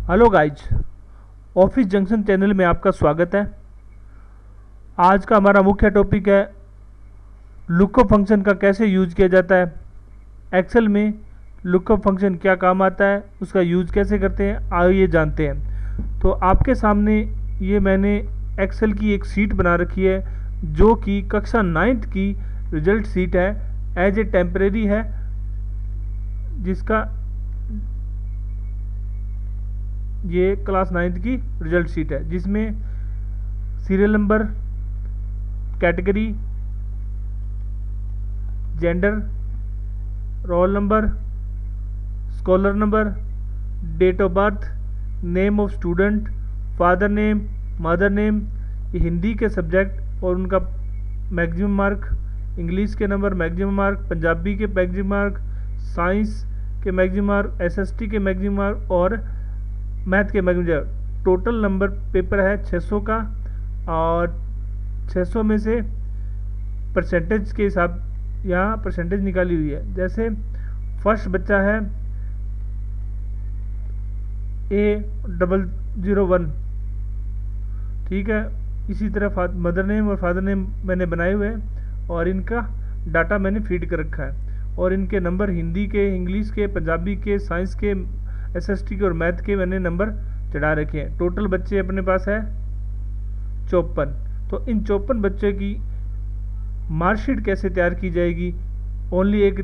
Hello guys, office junction channel में आपका स्वागत है। आज का हमारा मुख्य टॉपिक है लुकअप फंक्शन का कैसे यूज किया जाता है। एक्सेल में लुकअप फंक्शन क्या काम आता है, उसका यूज कैसे करते हैं, आइए जानते हैं। तो आपके सामने ये मैंने एक्सेल की एक शीट बना रखी है जो कि कक्षा 9th की रिजल्ट शीट है, एज ए टेम्परेरी है, जिसका ये क्लास 9th की रिजल्ट शीट है, जिसमें serial number, category, gender, roll number, scholar number, date of birth, name of student, father name, mother name, ये हिंदी के सब्जेक्ट और उनका मैक्सिमम मार्क, इंग्लिश के नंबर मैक्सिमम मार्क, पंजाबी के मैक्सिमम मार्क, साइंस के मैक्सिमम मार्क, एसएसटी के maximum mark और math के मैक्सिमम। टोटल नंबर पेपर है 600 का, और 600 में से परसेंटेज के हिसाब यहाँ परसेंटेज निकाली हुई है। जैसे फर्स्ट बच्चा है A001, ठीक है। इसी तरह मदर नेम और फादर नेम मैंने बनाए हुए हैं और इनका डाटा मैंने फीड कर रखा है, और इनके नंबर हिंदी के, इंग्लिश के, पंजाबी के, साइंस के, एसएसटी के और मैथ के मैंने नंबर चढ़ा रखे हैं। टोटल बच्चे अपने पास है 54। तो इन 54 बच्चे की मार्कशीट कैसे तैयार की जाएगी, ओनली एक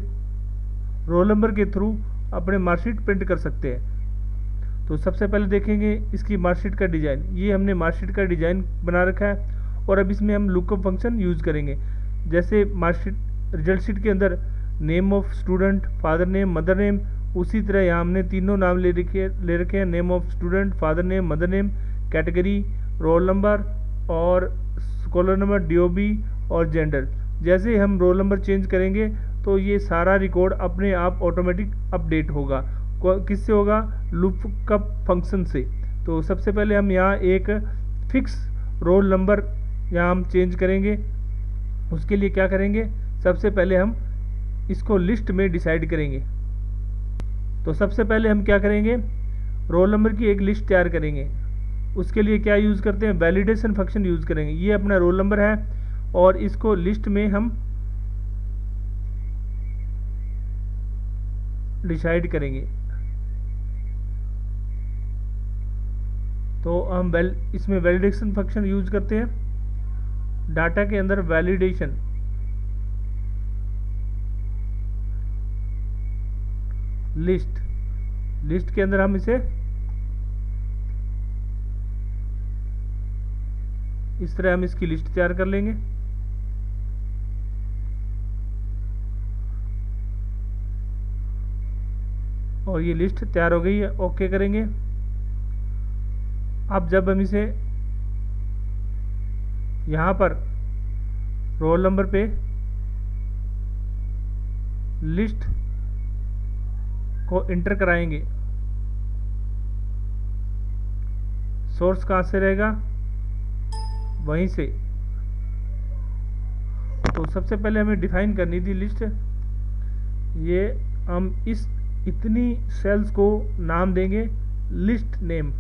रोल नंबर के थ्रू अपने मार्कशीट प्रिंट कर सकते हैं। तो सबसे पहले देखेंगे इसकी मार्कशीट का डिज़ाइन। ये हमने मार्कशीट का डिज़ाइन बना रखा है और अब इसमें हम लुकअप फंक्शन यूज़ करेंगे। जैसे मार्कशीट रिजल्ट शीट के अंदर name of student, father name, mother name, उसी तरह यहाँ हमने तीनों नाम ले रखे हैं, name of student, father name, mother name, category, roll number और स्कॉलर नंबर, डीओबी और जेंडर। जैसे हम रोल नंबर चेंज करेंगे तो ये सारा रिकॉर्ड अपने आप ऑटोमेटिक अपडेट होगा। किससे होगा? लुकअप फंक्शन से। तो सबसे पहले हम यहाँ एक फिक्स रोल नंबर यहाँ हम चेंज करेंगे। उसके लिए क्या करेंगे? सबसे पहले हम इसको लिस्ट में डिसाइड करेंगे। तो सबसे पहले हम क्या करेंगे? रोल नंबर की एक लिस्ट तैयार करेंगे। उसके लिए क्या यूज़ करते हैं? वैलिडेशन फंक्शन यूज़ करेंगे। ये अपना रोल नंबर है और इसको लिस्ट में हम डिसाइड करेंगे। तो हम इसमें वैलिडेशन फंक्शन यूज करते हैं। डाटा के अंदर वैलिडेशन, लिस्ट के अंदर हम इसे इस तरह हम इसकी लिस्ट तैयार कर लेंगे। और ये लिस्ट तैयार हो गई है, ओके करेंगे। अब जब हम इसे यहाँ पर रोल नंबर पे लिस्ट को इंटर कराएंगे, सोर्स कहाँ से रहेगा? वहीं से। तो सबसे पहले हमें डिफाइन करनी थी लिस्ट। ये हम इतनी सेल्स को नाम देंगे लिस्ट नेम।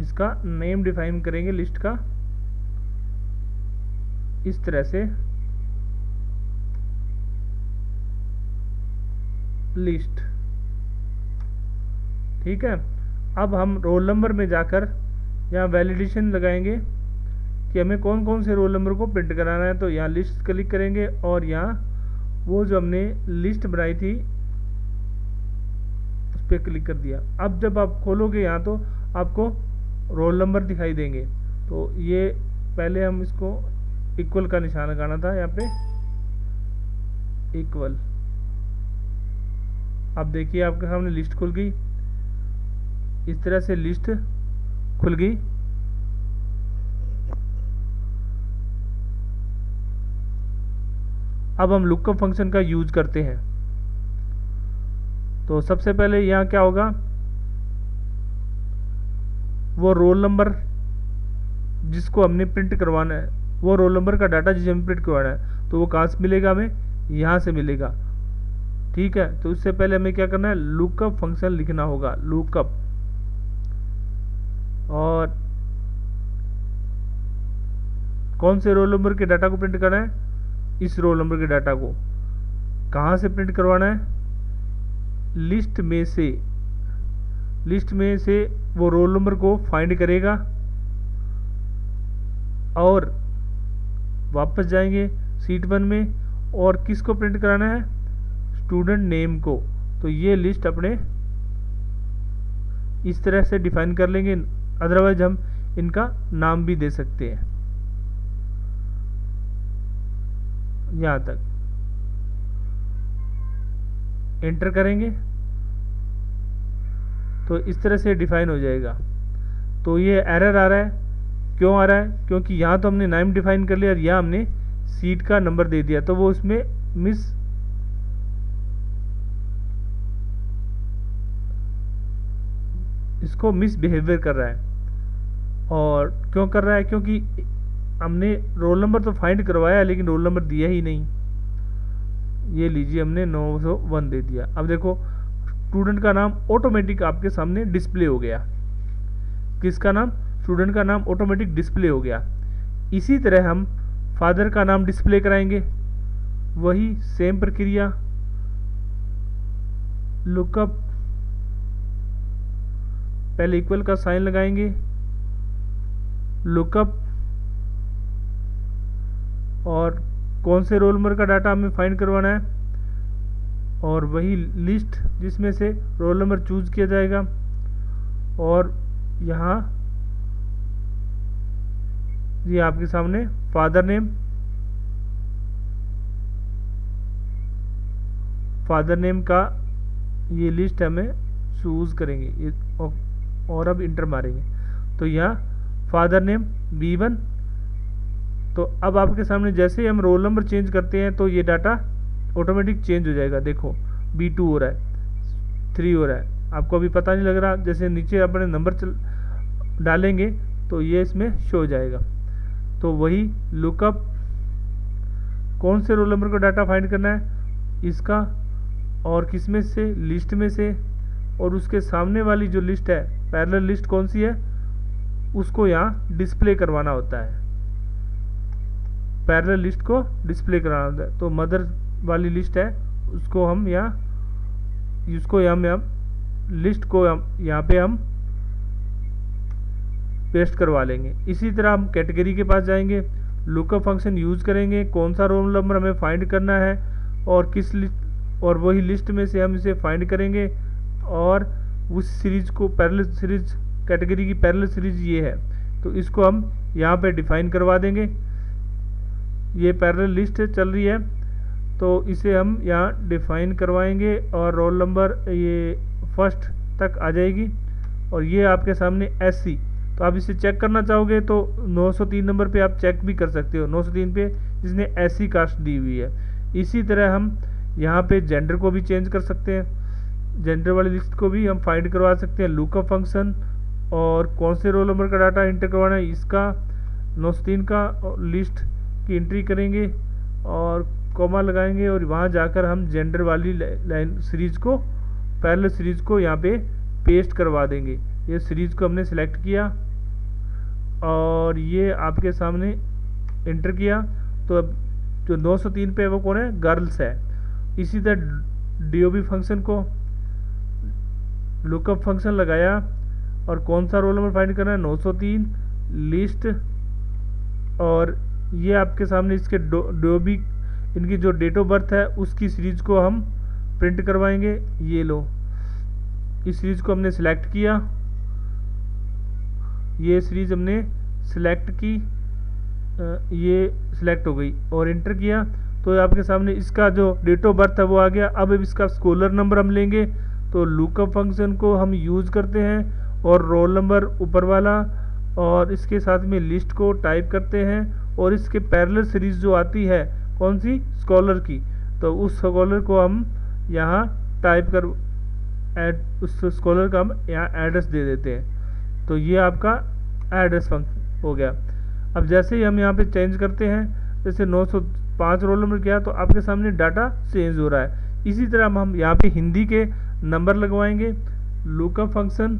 इसका नेम डिफाइन करेंगे लिस्ट का इस तरह से, लिस्ट, ठीक है। अब हम रोल नंबर में जाकर यहाँ वैलिडेशन लगाएंगे कि हमें कौन कौन से रोल नंबर को प्रिंट कराना है। तो यहाँ लिस्ट क्लिक करेंगे और यहाँ वो जो हमने लिस्ट बनाई थी उस पर क्लिक कर दिया। अब जब आप खोलोगे यहाँ तो आपको रोल नंबर दिखाई देंगे। तो ये पहले हम इसको इक्वल का निशान लगाना था, यहाँ पे इक्वल। अब देखिए आपके सामने लिस्ट खुल गई, इस तरह से लिस्ट खुल गई। अब हम लुकअप फंक्शन का यूज करते हैं। तो सबसे पहले यहाँ क्या होगा? वो रोल नंबर जिसको हमने प्रिंट करवाना है, वो रोल नंबर का डाटा जिसे हमें प्रिंट करवाना है, तो वो कहाँ से मिलेगा? हमें यहाँ से मिलेगा। ठीक है, तो उससे पहले हमें क्या करना है? लुकअप फंक्शन लिखना होगा, लुकअप। और कौन से रोल नंबर के डाटा को प्रिंट करना है? इस रोल नंबर के डाटा को कहाँ से प्रिंट करवाना है? लिस्ट में से। लिस्ट में से वो रोल नंबर को फाइंड करेगा और वापस जाएंगे शीट 1 में, और किसको प्रिंट कराना है? स्टूडेंट नेम को। तो ये लिस्ट अपने इस तरह से डिफाइन कर लेंगे, अदरवाइज हम इनका नाम भी दे सकते हैं। यहाँ तक एंटर करेंगे तो इस तरह से डिफाइन हो जाएगा। तो ये एरर आ रहा है, क्यों आ रहा है? क्योंकि यहाँ तो हमने नाम डिफाइन कर लिया और यहाँ हमने सीट का नंबर दे दिया, तो वो उसमें इसको मिसबिहेवियर कर रहा है। और क्यों कर रहा है? क्योंकि हमने रोल नंबर तो फाइंड करवाया लेकिन रोल नंबर दिया ही नहीं। ये लीजिए, हमने 901 दे दिया। अब देखो स्टूडेंट का नाम ऑटोमेटिक आपके सामने डिस्प्ले हो गया। किसका नाम? स्टूडेंट का नाम ऑटोमेटिक डिस्प्ले हो गया। इसी तरह हम फादर का नाम डिस्प्ले कराएंगे, वही सेम प्रक्रिया, लुकअप, पहले इक्वल का साइन लगाएंगे, लुकअप, और कौन से रोल नंबर का डाटा हमें फाइंड करवाना है, और वही लिस्ट जिसमें से रोल नंबर चूज किया जाएगा। और यहाँ ये आपके सामने फादर नेम का ये लिस्ट हमें चूज करेंगे ये, और अब इंटर मारेंगे तो यहाँ फादर नेम B1। तो अब आपके सामने जैसे ही हम रोल नंबर चेंज करते हैं तो ये डाटा ऑटोमेटिक चेंज हो जाएगा। देखो B2 हो रहा है, 3 हो रहा है, आपको अभी पता नहीं लग रहा। जैसे नीचे अपने नंबर डालेंगे तो ये इसमें शो हो जाएगा। तो वही लुकअप, कौन से रोल नंबर का डाटा फाइंड करना है? इसका, और किस में से? लिस्ट में से। और उसके सामने वाली जो लिस्ट है, पैरेलल लिस्ट कौन सी है, उसको यहाँ डिस्प्ले करवाना होता है। पैरेलल लिस्ट को डिस्प्ले कराना होता है। तो मदर वाली लिस्ट है, उसको हम लिस्ट को यहाँ पे हम पेस्ट करवा लेंगे। इसी तरह हम कैटेगरी के पास जाएंगे, लुकअप फंक्शन यूज करेंगे, कौन सा रोल नंबर हमें फाइंड करना है और किस लिस्ट, और वही लिस्ट में से हम इसे फाइंड करेंगे। और उस सीरीज को, पैरेलल सीरीज, कैटेगरी की पैरेलल सीरीज ये है, तो इसको हम यहाँ पे डिफाइन करवा देंगे। ये पैरेलल लिस्ट चल रही है तो इसे हम यहाँ डिफाइन करवाएंगे और रोल नंबर ये फर्स्ट तक आ जाएगी। और ये आपके सामने SC, तो आप इसे चेक करना चाहोगे तो 903 नंबर पे आप चेक भी कर सकते हो, 903 पे जिसने SC कास्ट दी हुई है। इसी तरह हम यहाँ पे जेंडर को भी चेंज कर सकते हैं, जेंडर वाली लिस्ट को भी हम फाइंड करवा सकते हैं। लुकअप फंक्शन, और कौन से रोल नंबर का डाटा इंटर करवाना है, इसका 903 का लिस्ट की एंट्री करेंगे और कॉमा लगाएंगे, और वहाँ जाकर हम जेंडर वाली लाइन सीरीज को, पैरेलल सीरीज को यहाँ पे पेस्ट करवा देंगे। ये सीरीज को हमने सेलेक्ट किया और ये आपके सामने इंटर किया, तो अब जो 903 पे वो कौन है? गर्ल्स है। इसी तरह DOB फंक्शन को लुकअप फंक्शन लगाया और कौन सा रोल नंबर फाइंड करना है? 903 लिस्ट, और ये आपके सामने इसके DOB, इनकी जो डेट ऑफ बर्थ है उसकी सीरीज को हम प्रिंट करवाएंगे। ये लो, इस सीरीज को हमने सिलेक्ट किया, ये सीरीज हमने सिलेक्ट की, ये सिलेक्ट हो गई और इंटर किया, तो आपके सामने इसका जो डेट ऑफ बर्थ है वो आ गया। अब इसका स्कॉलर नंबर हम लेंगे, तो लुकअप फंक्शन को हम यूज़ करते हैं और रोल नंबर ऊपर वाला, और इसके साथ में लिस्ट को टाइप करते हैं, और इसके पैरेलल सीरीज जो आती है कौन सी? स्कॉलर की, तो उस स्कॉलर को हम यहाँ टाइप कर उस स्कॉलर का हम यहाँ एड्रेस दे देते हैं। तो ये आपका एड्रेस फंक्शन हो गया। अब जैसे ही हम यहाँ पे चेंज करते हैं, जैसे 905 रोल नंबर किया तो आपके सामने डाटा चेंज हो रहा है। इसी तरह हम यहाँ पे हिंदी के नंबर लगवाएंगे, लुकअप फंक्शन,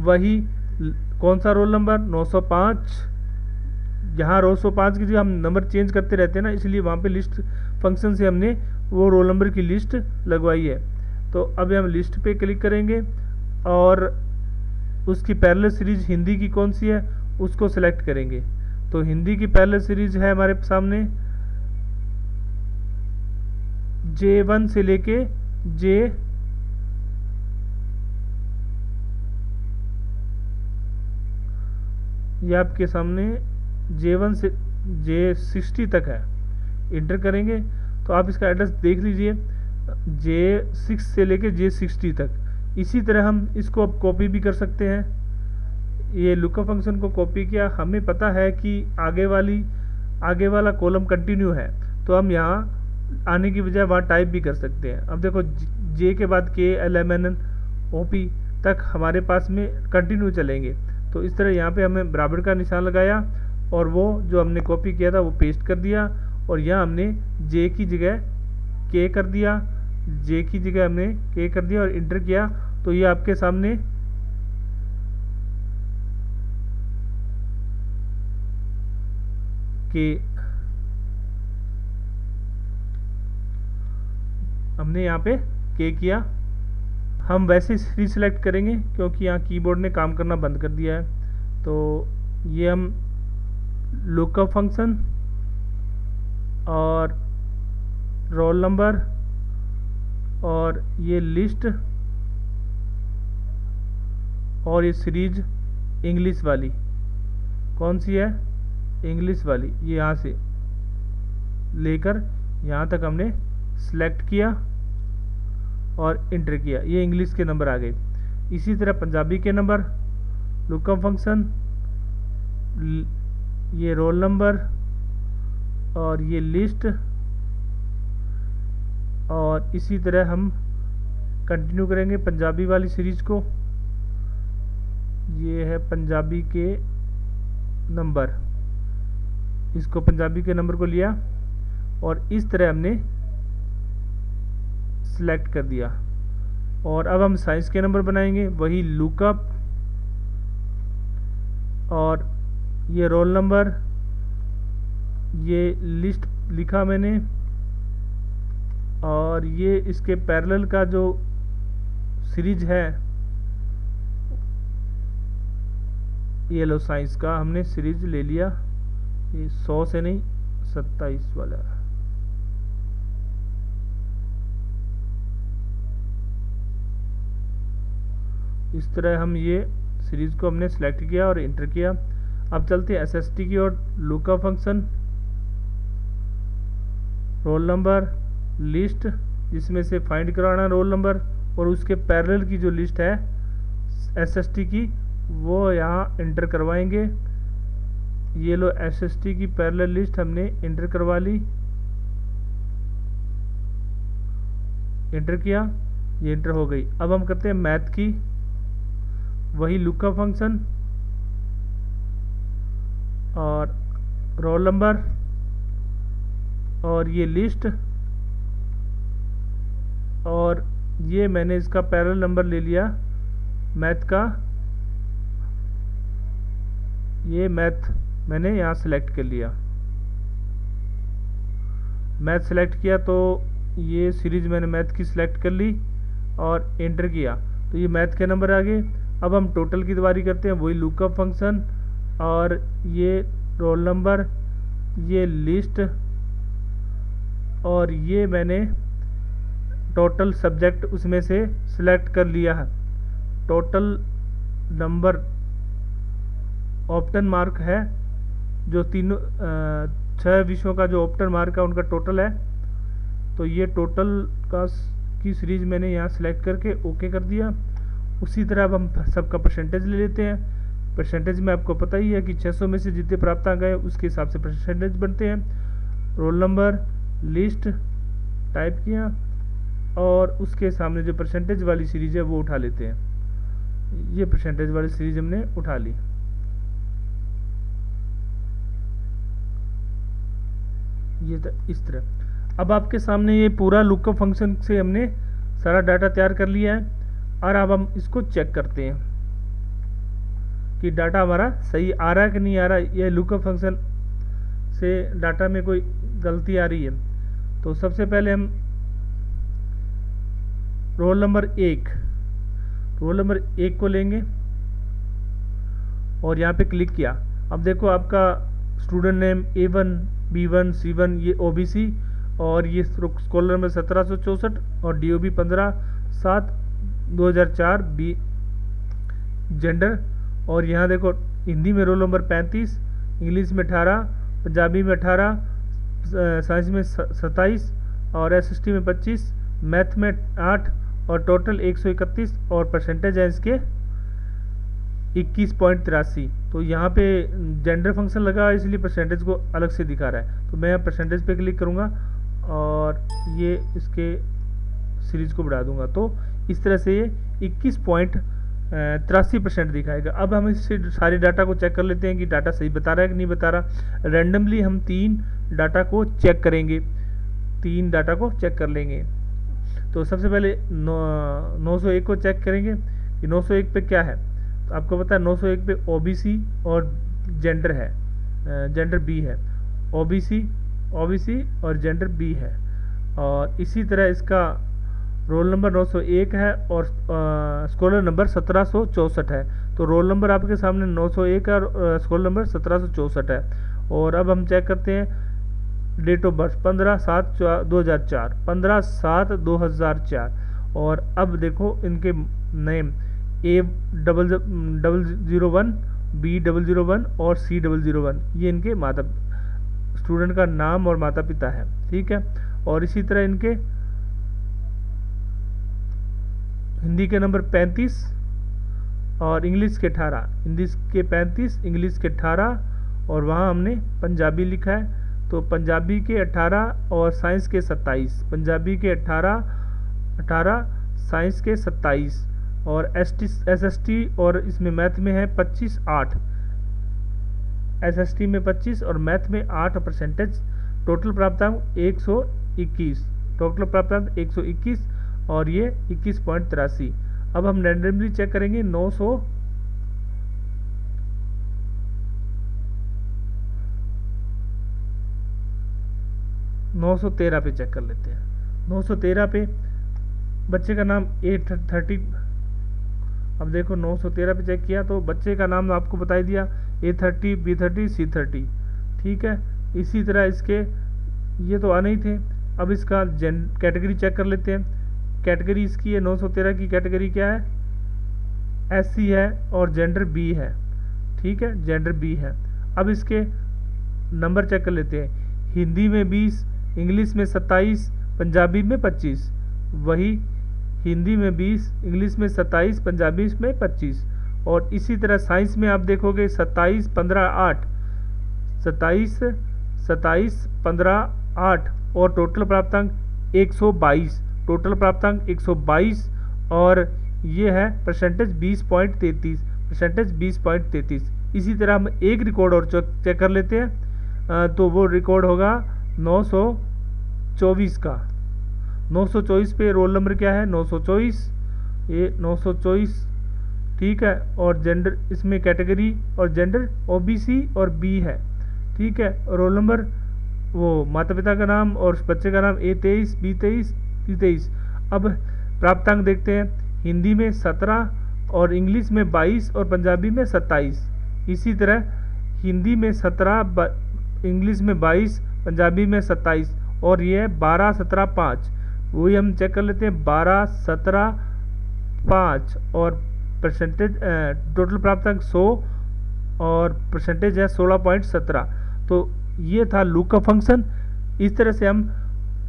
वही कौन सा रोल नंबर 905, जहाँ 905 की जगह हम नंबर चेंज करते रहते हैं ना, इसलिए वहाँ पे लिस्ट फंक्शन से हमने वो रोल नंबर की लिस्ट लगवाई है। तो अब हम लिस्ट पे क्लिक करेंगे और उसकी पैरेलल सीरीज हिंदी की कौन सी है उसको सेलेक्ट करेंगे। तो हिंदी की पैरेलल सीरीज है हमारे सामने J1 से लेके ये आपके सामने J1 से J60 तक है। इंटर करेंगे तो आप इसका एड्रेस देख लीजिए, J6 से लेके J60 तक। इसी तरह हम इसको अब कॉपी भी कर सकते हैं। ये लुकअप फंक्शन को कॉपी किया, हमें पता है कि आगे वाला कॉलम कंटिन्यू है, तो हम यहाँ आने की बजाय वहाँ टाइप भी कर सकते हैं। अब देखो J के बाद K L M N O P तक हमारे पास में कंटिन्यू चलेंगे। तो इस तरह यहाँ पे हमें बराबर का निशान लगाया और वो जो हमने कॉपी किया था वो पेस्ट कर दिया, और यहाँ हमने J की जगह K कर दिया, J की जगह हमने K कर दिया और इंटर किया। तो ये आपके सामने कि हमने यहाँ पे K किया। हम वैसे सीरीज सेलेक्ट करेंगे क्योंकि यहाँ कीबोर्ड ने काम करना बंद कर दिया है। तो ये हम लुकअप फंक्शन और रोल नंबर और ये लिस्ट और ये सीरीज इंग्लिश वाली कौन सी है, इंग्लिश वाली, ये यहाँ से लेकर यहाँ तक हमने सेलेक्ट किया और इंटर किया। ये इंग्लिश के नंबर आ गए। इसी तरह पंजाबी के नंबर, लुकअप फंक्शन, ये रोल नंबर और ये लिस्ट, और इसी तरह हम कंटिन्यू करेंगे पंजाबी वाली सीरीज को। ये है पंजाबी के नंबर, इसको पंजाबी के नंबर को लिया और इस तरह हमने सेलेक्ट कर दिया। और अब हम साइंस के नंबर बनाएंगे, वही लुकअप और ये रोल नंबर, ये लिस्ट लिखा मैंने, और ये इसके पैरेलल का जो सीरीज है ये लो साइंस का हमने सीरीज ले लिया। ये 100 से नहीं 27 वाला। इस तरह हम ये सीरीज को हमने सेलेक्ट किया और इंटर किया। अब चलते हैं SST की ओर। Lookup function, roll number, list जिसमें से फाइंड कराना रोल नंबर, और उसके पैरेलल की जो लिस्ट है SST की वो यहाँ इंटर करवाएंगे। ये लो SST की पैरेलल लिस्ट हमने इंटर करवा ली, इंटर किया, ये इंटर हो गई। अब हम करते हैं मैथ की, वही लुकअप फंक्शन और रोल नंबर और ये लिस्ट, और ये मैंने इसका पैरेलल नंबर ले लिया मैथ का। ये मैथ मैंने यहाँ सेलेक्ट कर लिया, मैथ सेलेक्ट किया तो ये सीरीज मैंने मैथ की सिलेक्ट कर ली और एंटर किया तो ये मैथ के नंबर आ गए। अब हम टोटल की बारी करते हैं, वही लुकअप फंक्शन और ये रोल नंबर, ये लिस्ट, और ये मैंने टोटल सब्जेक्ट उसमें से सिलेक्ट कर लिया है। टोटल नंबर ऑप्टन मार्क है, जो तीनों 6 विषयों का जो ऑप्टन मार्क है उनका टोटल है। तो ये टोटल की सीरीज मैंने यहाँ सेलेक्ट करके ओके कर दिया। उसी तरह अब हम सबका परसेंटेज ले लेते हैं। परसेंटेज में आपको पता ही है कि 600 में से जितने प्राप्तांक आए उसके हिसाब से परसेंटेज बनते हैं। रोल नंबर, लिस्ट टाइप किया और उसके सामने जो परसेंटेज वाली सीरीज है वो उठा लेते हैं। ये परसेंटेज वाली सीरीज हमने उठा ली। ये इस तरह अब आपके सामने ये पूरा लुकअप फंक्शन से हमने सारा डाटा तैयार कर लिया है। और अब हम इसको चेक करते हैं कि डाटा हमारा सही आ रहा है कि नहीं आ रहा है, ये लुकअप फंक्शन से डाटा में कोई गलती आ रही है। तो सबसे पहले हम रोल नंबर 1 को लेंगे और यहाँ पे क्लिक किया। अब देखो आपका student name A1 B1 C1 ये OBC और ये स्कॉलर नंबर 1764 और DOB 15/7/2004 बी जेंडर। और यहाँ देखो हिंदी में रोल नंबर 35, इंग्लिश में 18, पंजाबी में 18, साइंस में 27 और SST में 25, मैथ में 8 और टोटल 131 और परसेंटेज है इसके 21.83। तो यहाँ पे जेंडर फंक्शन लगा इसलिए परसेंटेज को अलग से दिखा रहा है। तो मैं यहाँ परसेंटेज पे क्लिक करूँगा और ये इसके सीरीज को बढ़ा दूंगा। तो इस तरह से ये 21.83% दिखाएगा। अब हम इससे सारे डाटा को चेक कर लेते हैं कि डाटा सही बता रहा है कि नहीं बता रहा। रैंडमली हम 3 डाटा को चेक करेंगे, 3 डाटा को चेक कर लेंगे। तो सबसे पहले 901 को चेक करेंगे कि 901 पे क्या है। तो आपको पता है 901 पे OBC और जेंडर है, जेंडर B है। OBC और जेंडर B है। और इसी तरह इसका रोल नंबर 901 है और स्कॉलर नंबर 1764 है। तो रोल नंबर आपके सामने 901 है और स्कॉलर नंबर 1764 है। और अब हम चेक करते हैं डेट ऑफ बर्थ 15/7/2004, 15/7/2004। और अब देखो इनके नेम A001 B001 और C001 ये इनके स्टूडेंट का नाम और माता पिता है, ठीक है। और इसी तरह इनके हिंदी के नंबर 35 और इंग्लिश के 18, हिंदी के 35 इंग्लिश के 18 और वहाँ हमने पंजाबी लिखा है। तो पंजाबी के 18 और साइंस के 27, पंजाबी के 18 साइंस के 27 और SST और इसमें मैथ में है 25/8, SST में 25 और मैथ में 8 परसेंटेज। टोटल प्राप्तांक 121, टोटल प्राप्तांक 121 और ये 21.83। अब हम रैंडमली चेक करेंगे 913 पे चेक कर लेते हैं। 913 पे बच्चे का नाम A30। अब देखो 913 पे चेक किया तो बच्चे का नाम आपको बता दिया A30 B30 C30, ठीक है। इसी तरह इसके ये तो आने ही थे। अब इसका कैटेगरी चेक कर लेते हैं। कैटेगरी इसकी है 913 की कैटेगरी क्या है, SC है और जेंडर B है, ठीक है, जेंडर B है। अब इसके नंबर चेक कर लेते हैं। हिंदी में 20, इंग्लिश में 27, पंजाबी में 25। वही हिंदी में 20, इंग्लिश में 27, पंजाबी में 25। और इसी तरह साइंस में आप देखोगे 27 15 8, 27 15 8 और टोटल प्राप्तांक 122, टोटल प्राप्तांक 122 और ये है परसेंटेज 20.33, परसेंटेज 20.33। इसी तरह हम एक रिकॉर्ड और चेक कर लेते हैं। तो वो रिकॉर्ड होगा 924 का। 924 पे रोल नंबर क्या है 924, ये 924, ठीक है। और जेंडर इसमें कैटेगरी और जेंडर OBC और B है, ठीक है। रोल नंबर वो माता पिता का नाम और बच्चे का नाम A23 B23 C23। अब प्राप्तांक देखते हैं। हिंदी में 17 और इंग्लिश में 22 और पंजाबी में 27। इसी तरह हिंदी में 17, इंग्लिश में 22, पंजाबी में 27 और ये है 12 17 5। वही हम चेक कर लेते हैं 12 17 5 और परसेंटेज टोटल प्राप्तांक 100 और परसेंटेज है 16.17। तो ये था लुकअप फंक्शन। इस तरह से हम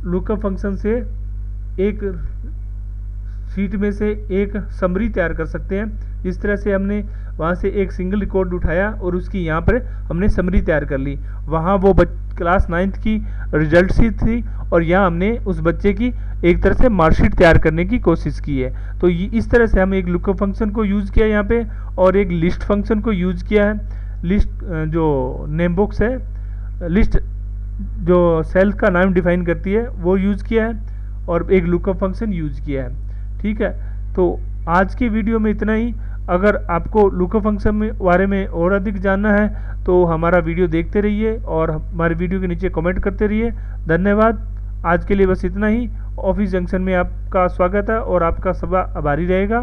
लुकअप फंक्शन से एक शीट में से एक समरी तैयार कर सकते हैं। इस तरह से हमने वहाँ से एक सिंगल रिकॉर्ड उठाया और उसकी यहाँ पर हमने समरी तैयार कर ली। वहाँ वो क्लास 9th की रिजल्ट शीट थी, और यहाँ हमने उस बच्चे की एक तरह से मार्कशीट तैयार करने की कोशिश की है। तो इस तरह से हम एक लुकअप फंक्शन को यूज़ किया यहाँ पे, और एक लिस्ट फंक्शन को यूज़ किया है। लिस्ट जो नेम बॉक्स है, लिस्ट जो सेल का नाम डिफाइन करती है वो यूज़ किया है, और एक लुकअप फंक्शन यूज़ किया है। ठीक है, तो आज की वीडियो में इतना ही। अगर आपको लुकअप फंक्शन में बारे में और अधिक जानना है तो हमारा वीडियो देखते रहिए और हमारे वीडियो के नीचे कमेंट करते रहिए। धन्यवाद। आज के लिए बस इतना ही। ऑफिस जंक्शन में आपका स्वागत है और आपका सब आभारी रहेगा।